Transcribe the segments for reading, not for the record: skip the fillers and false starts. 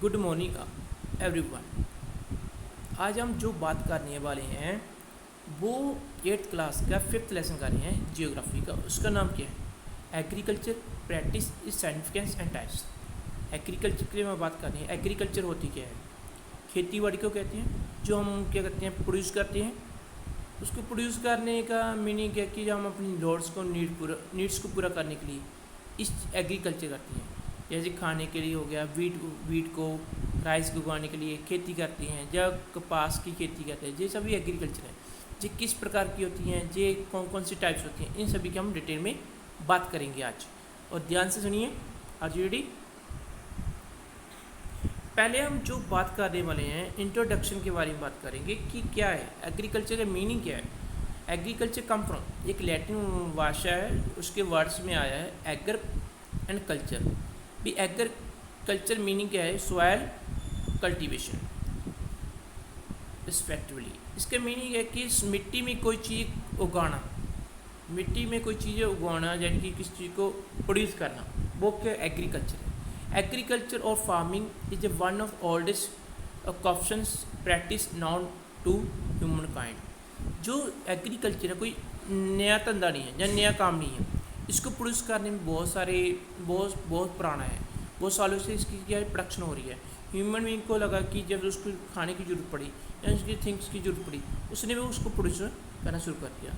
Good morning everyone. आज हम जो बात करने वाले हैं वो 8th क्लास का 5th लेसन कर रहे हैं जियोग्राफी का। उसका नाम क्या है? Agriculture practice is significance and types. Agriculture के लिए मैं बात कर रही हूँ। एग्रीकल्चर होती क्या है? खेती बाड़ी को कहते हैं, जो हम क्या करते हैं प्रोड्यूस करते हैं। उसको प्रोड्यूस करने का मीनिंग क्या कि हम अपनी नीड्स को पूरा करने के लिए इस एग्रीकल्चर करते हैं। जैसे खाने के लिए हो गया, वीट को राइस को उगाने के लिए खेती करती हैं, जब कपास की खेती करते हैं। ये सभी एग्रीकल्चर है। ये किस प्रकार की होती हैं, ये कौन कौन सी टाइप्स होती हैं, इन सभी की हम डिटेल में बात करेंगे आज। और ध्यान से सुनिए। Are you ready? पहले हम जो बात करने वाले हैं इंट्रोडक्शन के बारे में बात करेंगे कि क्या है एग्रीकल्चर का मीनिंग क्या है। एग्रीकल्चर कम फ्रॉम एक लैटिन भाषा है, उसके वर्ड्स में आया है एगर एंड कल्चर। भी एग्रीकल्चर मीनिंग क्या है? Soil cultivation respectively. इसका मीनिंग है कि इस मिट्टी में कोई चीज़ उगाना, मिट्टी में कोई चीज़ें उगाना, यानी कि किसी चीज़ को प्रोड्यूस करना, वो क्या एग्रीकल्चर है। एग्रीकल्चर और farming is a one of oldest occupations practice known to human kind. जो एग्रीकल्चर है कोई नया धंधा नहीं है या नया काम नहीं है। इसको प्रोड्यूस करने में बहुत पुराना है। बहुत सालों से इसकी क्या प्रोडक्शन हो रही है। ह्यूमन बीइंग को लगा कि जब उसको खाने की ज़रूरत पड़ी या उसकी थिंग्स की ज़रूरत पड़ी, उसने भी उसको प्रोड्यूस करना शुरू कर दिया।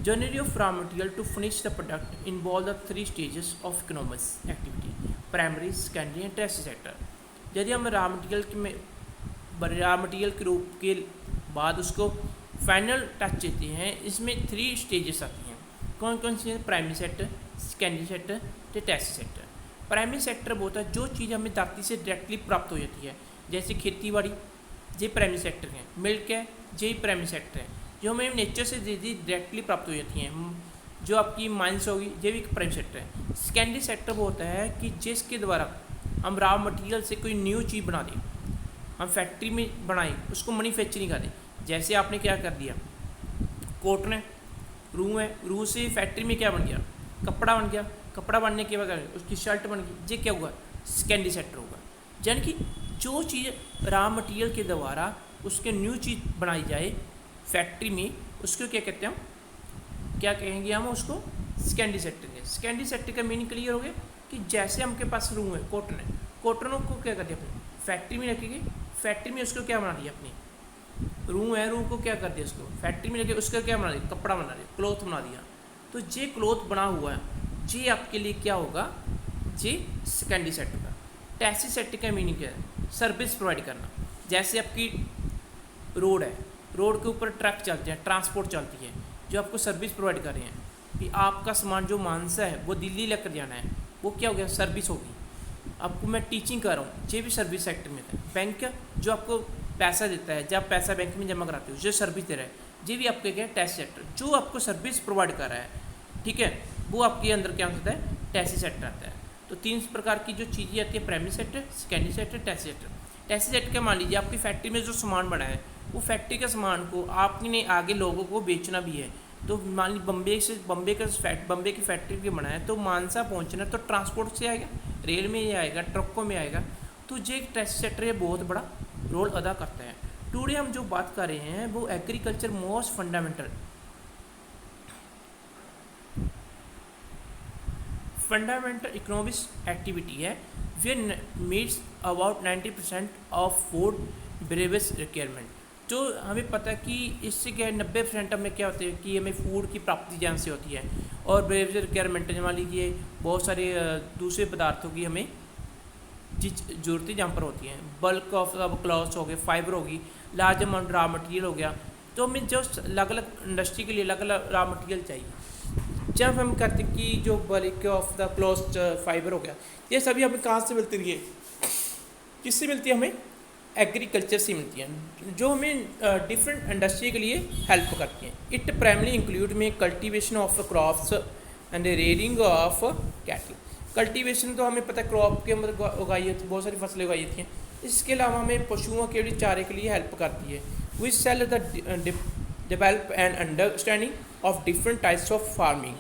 Journey of raw material to finish the product involve the 3 stages of economics activity: primary, secondary and tertiary sector. यदि हम रॉ मटेरियल के रूप के बाद उसको फाइनल टच देते हैं, इसमें 3 स्टेजेस आती हैं। कौन कौन सी है? Primary sector, secondary sector, tertiary sector. Primary sector वो होता है जो चीज़ हमें धरती से डायरेक्टली प्राप्त हो जाती है, जैसे खेती बाड़ी, ये प्राइमरी सेक्टर है। मिल्क है, ये प्राइमरी सेक्टर है, जो हमें नेचर से डायरेक्टली प्राप्त हो जाती हैं। जो आपकी माइंस होगी, ये भी प्राइमरी सेक्टर है। सेकेंडरी सेक्टर वो होता है कि जिसके द्वारा हम रॉ मटेरियल से कोई न्यू चीज़ बना दें, हम फैक्ट्री में बनाएं, उसको मैन्युफैक्चरिंग कर दें। जैसे आपने क्या कर दिया, कॉटन है, रूह है, रूह से फैक्ट्री में क्या बन गया? कपड़ा बन गया। कपड़ा बनने के बाद उसकी शर्ट बन गई। ये क्या हुआ? सेकेंडरी सेक्टर होगा। यानी कि जो चीज़ रॉ मटेरियल के द्वारा उसके न्यू चीज़ बनाई जाए फैक्ट्री में, उसको क्या कहते हैं हम? क्या कहेंगे हम उसको? सेकेंडरी सेक्टर के। सेकेंडरी सेक्टर का मीनिंग क्लियर हो गया कि जैसे हमके पास रूह है, कॉटन है, कॉटन को क्या कर दिया अपनी फैक्ट्री में रखेंगे, फैक्ट्री में उसको क्या बना दिया? अपनी रूह है, रूह को क्या कर दिया? उसको फैक्ट्री में लेके उसका क्या बना दिया? कपड़ा बना दिया, क्लॉथ बना दिया। तो ये क्लॉथ बना हुआ है, ये आपके लिए क्या होगा? ये सेकेंडरी सेक्टर का। टर्शियरी सेक्टर का मीनिंग क्या है? सर्विस प्रोवाइड करना। जैसे आपकी रोड है, रोड के ऊपर ट्रक चलते हैं, ट्रांसपोर्ट चलती है, जो आपको सर्विस प्रोवाइड कर रहे हैं कि आपका सामान जो मानसा है वो दिल्ली लेकर जाना है, वो क्या हो गया? सर्विस होगी। आपको मैं टीचिंग कर रहा हूँ, ये भी सर्विस सेक्टर में था। बैंक जो आपको पैसा देता है, जब पैसा बैंक में जमा कराते हो, जो सर्विस दे रहा है, ये भी आपके क्या है? टर्शियरी सेक्टर, जो आपको सर्विस प्रोवाइड कर रहा है, ठीक है, वो आपके अंदर क्या होता है? टर्शियरी सेक्टर आता है। तो 3 प्रकार की जो चीज़ें आती है, primary sector, secondary sector, tertiary sector. Tertiary sector का मान लीजिए आपकी फैक्ट्री में जो सामान बना है, वो फैक्ट्री के सामान को आपने आगे लोगों को बेचना भी है। तो मान लीजिए बम्बे की फैक्ट्री के बना है, तो मानसा पहुँचना तो ट्रांसपोर्ट से आएगा, रेल में आएगा, ट्रकों में आएगा। तो ये टर्शियरी सेक्टर ये बहुत बड़ा रोल अदा करता है। टुडे हम जो बात कर रहे हैं वो agriculture most fundamental economics activity है, way meets about 90% of food beverage requirement. जो हमें पता है कि इससे क्या है, 90% हमें क्या होता है कि हमें फूड की प्राप्ति जहाँ से होती है, और बेवरेज रिक्वायरमेंट मान लीजिए बहुत सारे दूसरे पदार्थों की हमें जरूरतें जहाँ पर होती हैं। बल्क ऑफ क्लॉथ्स हो गए, फाइबर होगी, लार्ज अमाउंट रॉ मटेरियल हो गया। तो हमें जो अलग अलग इंडस्ट्री के लिए अलग अलग रॉ मटेरियल चाहिए। जब हम कहते हैं कि जो bulk of the cloth fibre हो गया, ये सभी हमें कहाँ से मिलती है? किससे मिलती है? हमें एग्रीकल्चर से मिलती हैं, जो हमें डिफरेंट इंडस्ट्री के लिए हेल्प करती हैं। इट प्राइमरी इंक्लूड में cultivation of crops and rearing of cattle. Cultivation तो हमें पता है क्रॉप के मतलब उगाई होती है, बहुत सारी फसलें उगाई होती हैं। इसके अलावा हमें पशुओं के लिए चारे के लिए हेल्प करती है। We sell the develop and understanding of different types of farming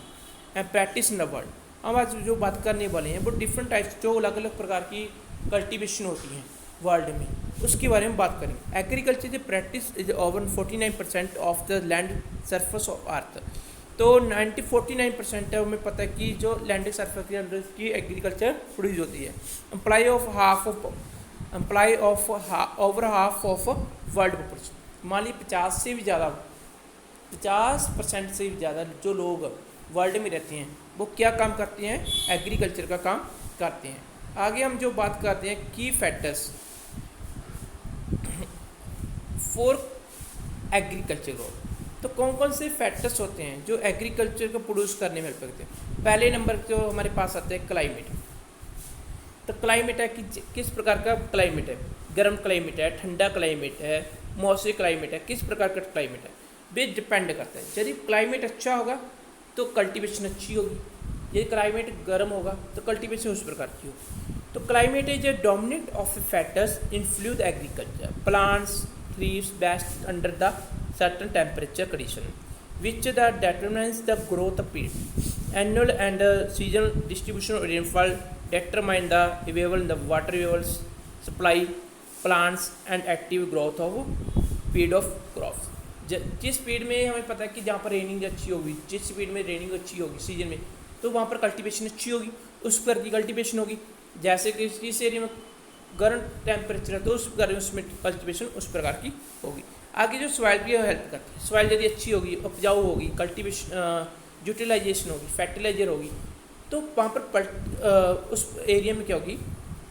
and practice in the world. हम आज जो बात करने वाले हैं वो डिफरेंट टाइप्स, जो अलग अलग प्रकार की कल्टीवेशन होती हैं, वर्ल्ड में, उसके बारे में बात करेंगे। एग्रीकल्चर की practice is over 49% of the land surface of earth. तो 49% है, हमें पता है कि जो लैंड सरफेस के अंदर की एग्रीकल्चर प्रोड्यूस होती है। Employ of over half of world population. मान ली 50% से भी ज़्यादा जो लोग वर्ल्ड में रहते हैं वो क्या काम करते हैं, एग्रीकल्चर का काम करते हैं। आगे हम जो बात करते हैं की फैक्टर्स फॉर एग्रीकल्चर ग्रोथ। तो कौन कौन से फैक्टर्स होते हैं जो एग्रीकल्चर को प्रोड्यूस करने में हेल्प करते हैं। पहले नंबर जो हमारे पास आता है क्लाइमेट। तो क्लाइमेट है कि किस प्रकार का क्लाइमेट है, गर्म क्लाइमेट है, ठंडा क्लाइमेट है, मौसमी क्लाइमेट है, किस प्रकार का क्लाइमेट है, वे डिपेंड करता है। यदि क्लाइमेट अच्छा होगा तो कल्टीवेशन अच्छी होगी, यदि क्लाइमेट गर्म होगा तो कल्टीवेशन उस प्रकार की होगी। तो climate is a dominant of factors influence agriculture. Plants thrives best under the certain temperature condition which that determines the growth of plant. Annual and seasonal distribution of rainfall determine the available the water levels, supply plants and active growth of speed of crops. जिस speed में हमें पता है कि जहाँ पर raining अच्छी होगी, जिस स्पीड में रेनिंग अच्छी होगी सीजन में, तो वहाँ पर कल्टीवेशन अच्छी होगी, उस प्रकार की कल्टीवेशन होगी। जैसे कि इस एरिया में गर्म टेम्परेचर है तो उस गर्म उसमें कल्टीवेशन उस प्रकार की होगी। आगे जो सॉइल की हेल्प करती है, सॉइल यदि अच्छी होगी, उपजाऊ होगी, कल्टीवेशन यूटिलाइजेशन होगी, फर्टिलाइजर होगी, तो वहाँ पर उस एरिया में क्या होगी,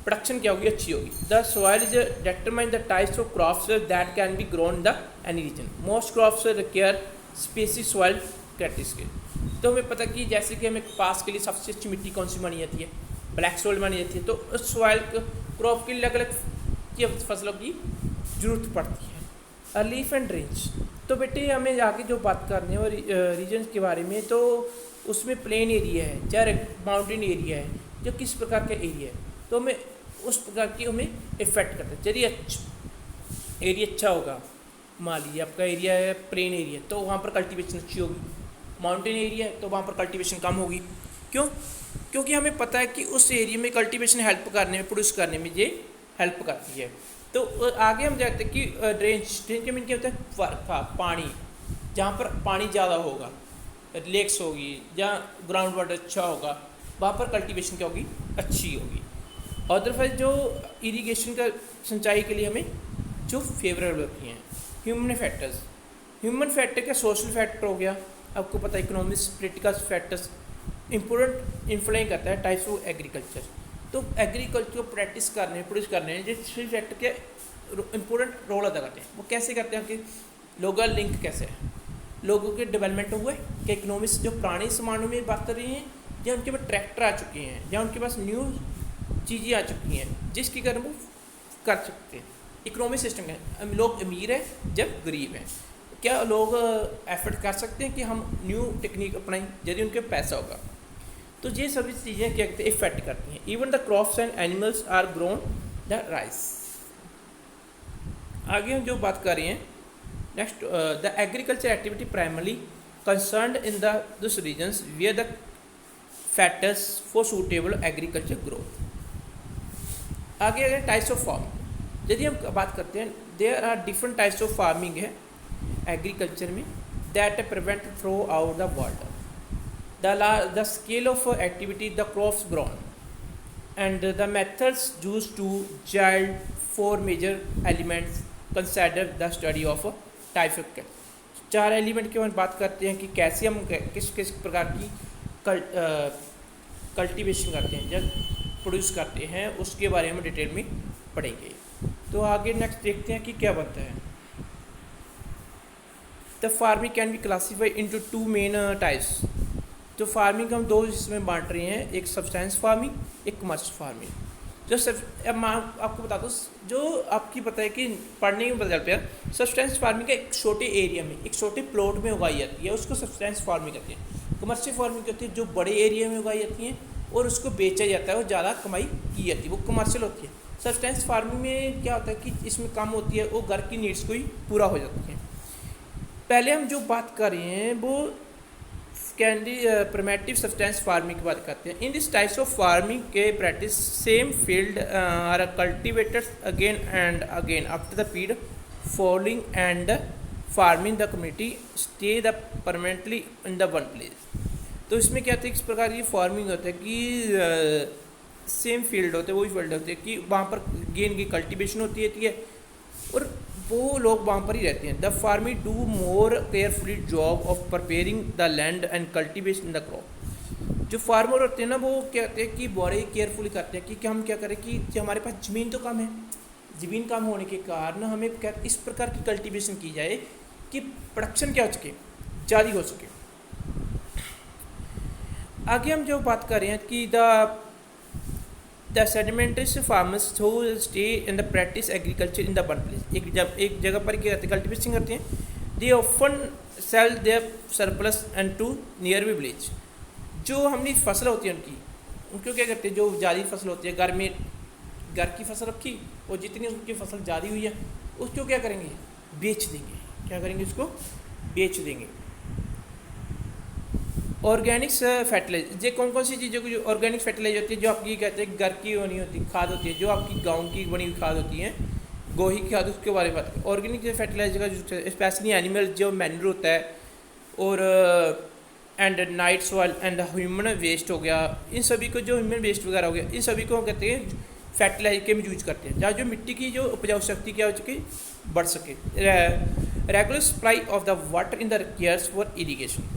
प्रोडक्शन क्या होगी, अच्छी होगी। The soil is determine the types of crops that can be grown the any region. Most crops require specific soil characteristics. तो हमें पता कि जैसे कि हमें कपास के लिए सबसे अच्छी मिट्टी कौन सी मानी जाती है, ब्लैक सॉइल मानी जाती है। तो उस सॉइल क्रॉप के लिए अलग अलग फसलों की जरूरत पड़ती है। Leaf and range. तो बेटे हमें आगे जो बात करनी है और रीजन्स के बारे में, तो उसमें प्लेन एरिया है चाहे माउंटेन एरिया है, जो किस प्रकार का एरिया है, तो हमें उस प्रकार की हमें इफेक्ट करता है। यदि एरिया अच्छा होगा, मान लीजिए आपका एरिया है प्लेन एरिया, तो वहाँ पर कल्टीवेशन अच्छी होगी। माउंटेन एरिया है तो वहाँ पर कल्टीवेशन कम होगी। क्यों? क्योंकि हमें पता है कि उस एरिया में कल्टीवेशन हेल्प करने में, प्रोड्यूस करने में ये हेल्प करती है। तो आगे हम जाते हैं कि ड्रेंच के मीन क्या होता है, पानी, जहाँ पर पानी ज़्यादा होगा, लेक्स होगी, जहाँ ग्राउंड वाटर अच्छा होगा, वहाँ पर कल्टीवेशन क्या होगी, अच्छी होगी। अदरवाइज जो इरिगेशन का सिंचाई के लिए हमें जो फेवरेबल होती हैं। ह्यूमन फैक्टर्स, ह्यूमन फैक्टर क्या, सोशल फैक्टर हो गया, आपको पता है economics, political factors important influence करता है टाइप्स ऑफ एग्रीकल्चर। तो एग्रीकल्चर को प्रैक्टिस करने, प्रोड्यूस करने में जो थ्री फैक्टर के इंपॉर्टेंट रोल अदा करते हैं। वो कैसे करते हैं कि लोकल लिंक कैसे है, लोगों के डेवलपमेंट हुए कि इकोनॉमिक्स जो पुराने ज़मानों में बात कर रही हैं, या उनके पास ट्रैक्टर आ चुके हैं, या उनके पास न्यू चीज़ें आ चुकी हैं जिसके कारण वो कर सकते हैं। इकोनॉमिक सिस्टम है, लोग अमीर हैं जब गरीब हैं, क्या लोग एफर्ट कर सकते हैं कि हम न्यू टेक्निक अपनाएं यदि उनके पैसा होगा। तो ये सभी चीज़ें क्या कहते हैं, इफेक्ट करती हैं। Even the crops and animals are grown the rice. आगे हम जो बात कर रहे हैं next, the agriculture activity primarily concerned in the this regions where the factors for suitable agriculture growth. आगे अगर टाइप्स ऑफ फार्मिंग यदि हम बात करते हैं, there are different types of farming है एग्रीकल्चर में that prevent throughout the world. The scale of activity, the crops grown, and the methods used to yield 4 major elements consider the study of type of culture। 4 element की हम बात करते हैं कि कैसे हम किस किस प्रकार की कल्टीवेशन करते हैं, जब प्रोड्यूस करते हैं, उसके बारे में डिटेल में पढ़ेंगे। तो आगे नेक्स्ट देखते हैं कि क्या बनता है। The farming can be classified into 2 main types. जो फार्मिंग हम 2 इसमें बांट रहे हैं, एक सब्सटेंस फार्मिंग, एक कमर्शियल फार्मिंग। जो अब मैं आपको बता दूँ, जो आपकी पता है कि पढ़ने में पता चलता है, सब्सटेंस फार्मिंग का एक छोटे एरिया में, एक छोटे प्लॉट में उगाई जाती है, उसको सब्सटेंस फार्मिंग कहते हैं। कमर्शियल फार्मिंग कहती है जो बड़े एरिया में उगाई जाती हैं और उसको बेचा जाता है और ज़्यादा कमाई की जाती है, वो कमर्शियल होती है। सब्सटेंस फार्मिंग में क्या होता है कि इसमें काम होती है, वो घर की नीड्स को ही पूरा हो जाती है। पहले हम जो बात कर रहे हैं वो प्रिमेटिव सब्सटेंस फार्मिंग की बात करते हैं। In this types of farming के practice same field are cultivated again and again after the period following and farming the community stay the permanently in the one place. तो इसमें क्या होता है, इस प्रकार की फार्मिंग होता है कि सेम फील्ड होते हैं, वही फील्ड होते हैं कि वहाँ पर गेन की कल्टीवेशन होती रहती है और वो लोग वहाँ पर ही रहते हैं। The farming do more carefully job of preparing the land and cultivation the crop. जो फार्मर होते हैं ना, वो क्या कहते हैं कि बड़े केयरफुली करते हैं कि हम क्या करें कि हमारे पास ज़मीन तो कम है, ज़मीन कम होने के कारण हमें क्या इस प्रकार की कल्टीवेशन की जाए कि प्रोडक्शन क्या हो सके, ज़्यादा हो सके। आगे हम जो बात कर रहे हैं कि the sedimentary farmers who stay in the practice agriculture in the one place. एक जगह पर क्या करते हैं, कल्टीवेशन करते हैं। They often sell their surplus and to nearby village. जो हमने फसल होती है उनको क्या करते हैं, जो ज़्यादा फसल होती है घर की फसल रखी और जितनी उसकी फसल ज़्यादा हुई है उसको क्या करेंगे, बेच देंगे। क्या करेंगे, उसको बेच देंगे। ऑर्गेनिक्स फर्टिलाइजर, ये कौन कौन सी चीज़ों की जो ऑर्गेनिक फर्टिलाइजर होती है, जो आपकी कहते हैं घर की बनी होती खाद होती है, जो आपकी गांव की बनी हुई खाद होती है, गोही की खाद, उसके बारे में बात करें। ऑर्गेनिक फर्टिलाइजर का जो स्पेशली एनिमल जो मैन्यूर होता है और and night soil and human waste हो गया, इन सभी को जो ह्यूमन वेस्ट वगैरह हो गया, इन सभी को कहते हैं फर्टिलाइजर के में यूज करते हैं, जहाँ जो मिट्टी की जो उपजाऊ शक्ति क्या हो सके, बढ़ सके। Regular supply of the water in the cares for irrigation.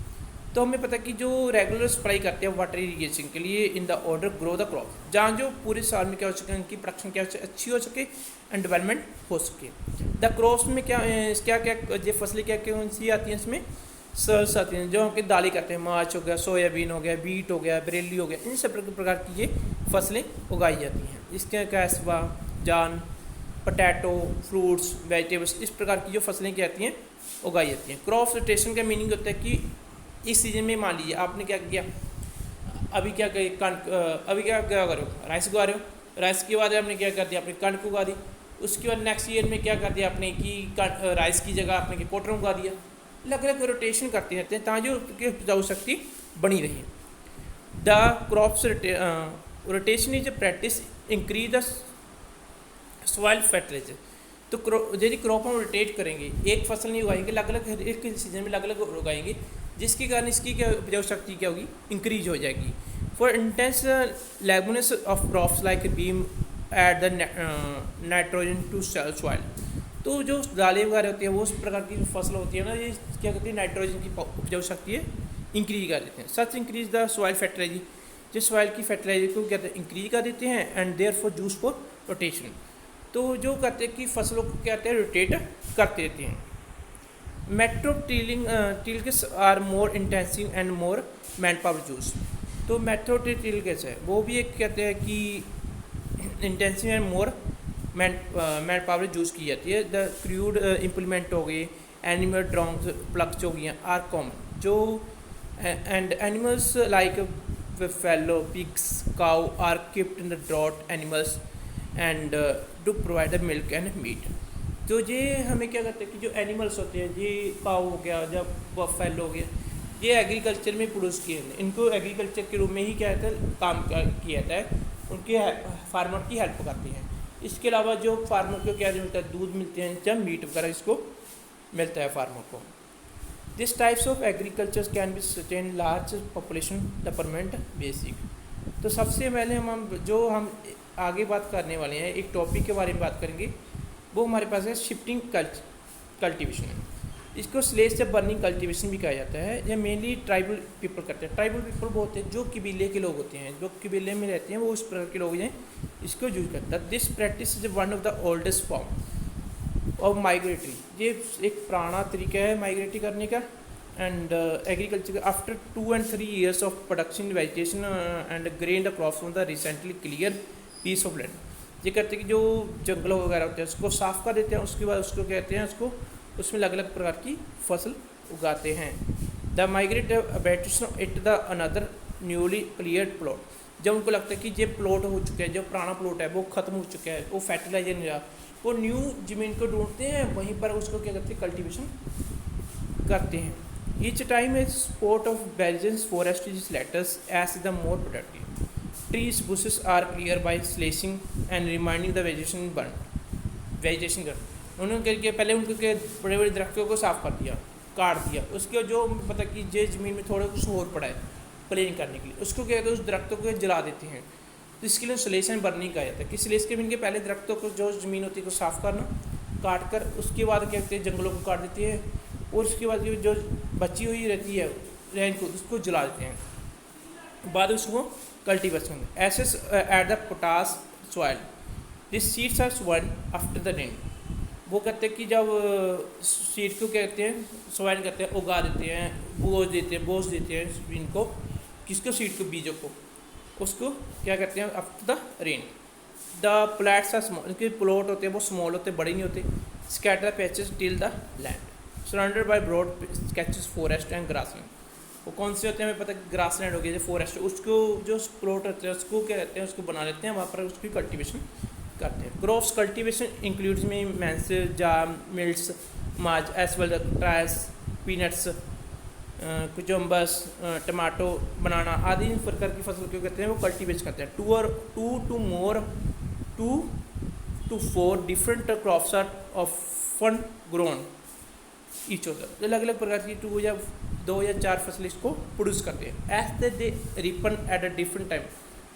तो हमें पता है कि जो रेगुलर सप्लाई करते हैं वाटर इरीगेशन के लिए in the order grow the crop, जहाँ जो पूरे साल में क्या हो सके, उनकी प्रोडक्शन क्या हो सके, अच्छी हो सके एंड डेवलपमेंट हो सके। द क्रॉप्स में क्या ये फसलें क्या कौन सी आती हैं, इसमें सर्स आती हैं, जो हमके दालें करते हैं, मार्च हो गया, सोयाबीन हो गया, बीट हो गया, बरेली हो गया, इन सब प्रकार की ये फसलें उगाई जाती हैं। इसके कैसवा, जान, पोटैटो, फ्रूट्स, वेजिटेबल्स, इस प्रकार की जो फसलें क्या आती हैं, उगाई जाती हैं। क्रॉप रोटेशन का मीनिंग होता है कि इस सीजन में मान लीजिए आपने क्या किया, अभी क्या करो, राइस उगा रहे हो, राइस के बाद आपने क्या कर दिया, आपने कणक उगा दी। उसके बाद नेक्स्ट ईयर में क्या कर दिया आपने कि राइस की जगह आपने कॉटन उगा दिया। अलग अलग रोटेशन करते रहते हैं ताकि जो उपजाऊ शक्ति बनी रही। The crops rotation is a practice increase the soil fertilizer. तो यदि क्रॉप हम रोटेट करेंगे, एक फसल नहीं उगाएंगे, अलग अलग एक सीजन में अलग अलग उगाएंगे, जिसके कारण इसकी क्या उपजाऊ शक्ति क्या होगी, इंक्रीज हो जाएगी। For intense leguminous of crops like beam at the nitrogen to soil. तो जो दालें वगैरह होती हैं वो उस प्रकार की फसल होती है ना, ये क्या करती है, नाइट्रोजन की उपजाऊ शक्ति है इंक्रीज कर देते हैं। Such increase the soil fertilizer, जिस सॉइल की फर्टिलाइजर को क्या इंक्रीज कर देते हैं and therefore use for rotation. तो जो कहते हैं कि फसलों को क्या कहते हैं, रोटेट करते रहते हैं। Metro tills are more intensive and more man power use. तो मेट्रो टिल कैसे है, वो भी एक कहते हैं कि intensive and more man power use की जाती है। द क्रूड इम्प्लीमेंट हो गई, एनिमल ड्रॉन्ग्स प्लग्स हो गई आर कॉमन। जो and animals like fellow pigs cow are keeped in the draught animals and to provide the milk and meat. तो ये हमें क्या करते हैं कि जो एनिमल्स होते हैं, ये काउ हो गया, जब बफेलो हो गया, ये एग्रीकल्चर में प्रोड्यूस किए हैं, इनको एग्रीकल्चर के रूप में ही क्या होता है, काम किया जाता है, उनके फार्मर की हेल्प करते हैं। इसके अलावा जो फार्मर को क्या मिलता है, दूध मिलते हैं, जब मीट वगैरह इसको मिलता है फार्मर को। This types of agriculture can be sustain large population the permanent basic. तो सबसे पहले हम आगे बात करने वाले हैं, एक टॉपिक के बारे में बात करेंगे, वो हमारे पास है शिफ्टिंग कल्टीवेशन। इसको स्लेज से बर्निंग कल्टीवेशन भी कहा जाता है। यह मेनली ट्राइबल पीपल करते हैं। ट्राइबल पीपल वो होते हैं जो कबीले के लोग होते हैं, जो कबीले में रहते हैं, वो उस प्रकार के लोग हैं, इसको यूज करता है। This practice is one of the oldest form of migratory. ये एक पुराना तरीका है माइग्रेटरी करने का and agriculture. After 2 and 3 years of production vegetation and grain the crops on the recently clear piece of land. ये कहते हैं कि जो जंगल वगैरह होते हैं उसको साफ कर देते हैं, उसके बाद उसको कहते हैं उसमें अलग अलग प्रकार की फसल उगाते हैं। The migrate habitation it the another newly cleared plot. जब उनको लगता है कि ये प्लॉट हो चुका है, जो पुराना प्लॉट है वो ख़त्म हो चुका है, वो फर्टिलाइजर नहीं रहा, वो न्यू ज़मीन को ढूंढते हैं, वहीं पर उसको क्या करते हैं, कल्टीवेशन करते हैं। Each time a spot of virgin forest is letters as the more productive. Trees, bushes are cleared by slashing and reminding the vegetation burnt. Vegetation कर उन्होंने करके पहले उनको के बड़े बड़े दरख्तों को साफ कर दिया, काट दिया, उसके जो मतलब कि जे ज़मीन में थोड़ा कुछ और पड़ा है प्लेन करने के लिए, उसको क्या कहते हैं, उस दरख्तों को जला देते हैं। तो इसके लिए स्लेशन बर्निंग कहा जाता है कि स्लेश के बिन के पहले दरख्तों को जो ज़मीन होती है को साफ़ करना, काट कर उसके बाद क्या कहते हैं जंगलों को काट देती है, और उसके बाद जो बची हुई रहती है रैन को उसको जला देते हैं। बाद उसको cultivation ashes at the potash soil, this seeds are sown after the rain. वो कहते हैं कि जब सीड को कहते हैं सोवन करते हैं, उगा देते हैं, बोझ देते हैं इनको, किसको, सीड को, बीजों को, उसको क्या कहते हैं after the rain. The plots are small, इनके प्लॉट होते हैं वो स्मॉल होते हैं, बड़े नहीं होते। Scatter patches till the land surrounded by broad stretches forest and grassland. वो कौन से होते हैं हमें पता है, ग्रासलैंड हो गया जो फॉरेस्ट, उसको जो प्लॉट होते हैं उसको क्या कहते हैं, उसको बना लेते हैं, वहाँ पर उसकी कल्टीवेशन करते हैं। क्रॉप्स कल्टीवेशन इंक्लूड्स में मैंस, जाम, मिल्ट्स, माज एज वेल ट्रायस, पीनट्स, कुचम्बस, टमाटो, बनाना आदि प्रकार की फसल क्यों कहते हैं वो कल्टीवेट करते हैं। Two to four different crops are often grown each other. अलग अलग प्रकार की 2 या 2 या 4 फसल इसको प्रोड्यूस करते हैं। As they ripen at a different time,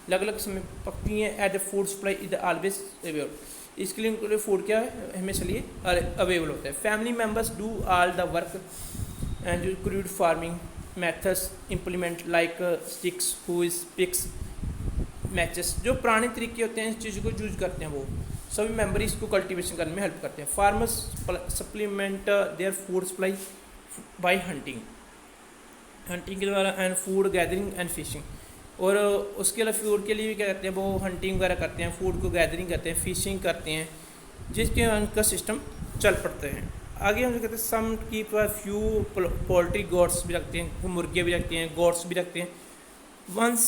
अलग अलग समय पकती हैं। At the food supply is always available, इसके लिए उनके लिए फूड क्या है, हमेशा लिए अवेलेबल होता है। Family members do all the work and crude farming methods implement like sticks, hoes, picks, matches. जो पुराने तरीके होते हैं इस चीज़ को यूज करते हैं, वो सभी मेंबर इसको कल्टीवेशन करने में हेल्प करते हैं। Farmers supplement their food supply bye hunting के द्वारा and food gathering and fishing. और उसके अलावा फूड के लिए भी क्या करते हैं, वो हंटिंग वगैरह करते हैं, फूड को गैदरिंग करते हैं, फिशिंग करते हैं, जिसके उनका सिस्टम चल पड़ते हैं। आगे हम कहते हैं सम कीप फ्यू पोल्ट्री गोड्स भी रखते हैं, मुर्गियाँ भी रखते हैं, गोड्स भी रखते हैं। वंस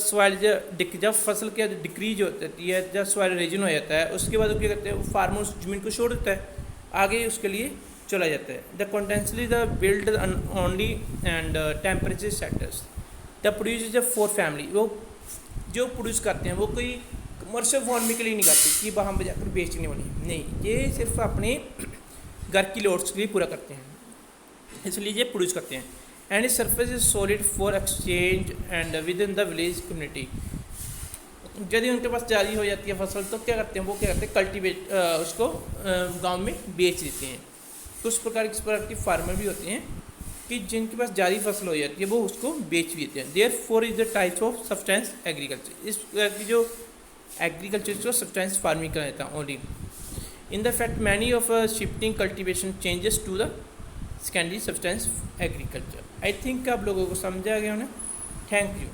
सॉइल जब फसल क्या डिक्रीज हो जाती है, जब सॉइल रीजन हो जाता है, उसके बाद क्या करते हैं फार्मर उस जमीन को छोड़ देता है, आगे उसके लिए चला जाता है। The constantly the build only and temperature setters the produce जब फॉर फैमिली। वो जो प्रोड्यूस करते हैं वो कोई कमर्शियल फार्मिंग के लिए नहीं करते कि वहाँ पर जाकर बेचने वाली, नहीं, ये सिर्फ अपने घर की लोड्स के लिए पूरा करते हैं, इसलिए ये प्रोड्यूस करते हैं। एंड इस surface is solid for exchange and with in the village community. यदि उनके पास जारी हो जाती है फसल तो क्या करते हैं, वो क्या करते हैं कल्टीवेट उसको गांव में बेच देते हैं। कुछ प्रकार की फार्मर भी होते हैं कि जिनके पास जारी फसल हो जाती है वो उसको बेच भी देते हैं। Therefore is the types of subsistence agriculture. इस प्रकार की जो एग्रीकल्चर को सब्सटेंस फार्मिंग का रहता है only. In the fact many of shifting cultivation changes to the secondary subsistence agriculture. I think आप लोगों को समझा गया होना। Thank you.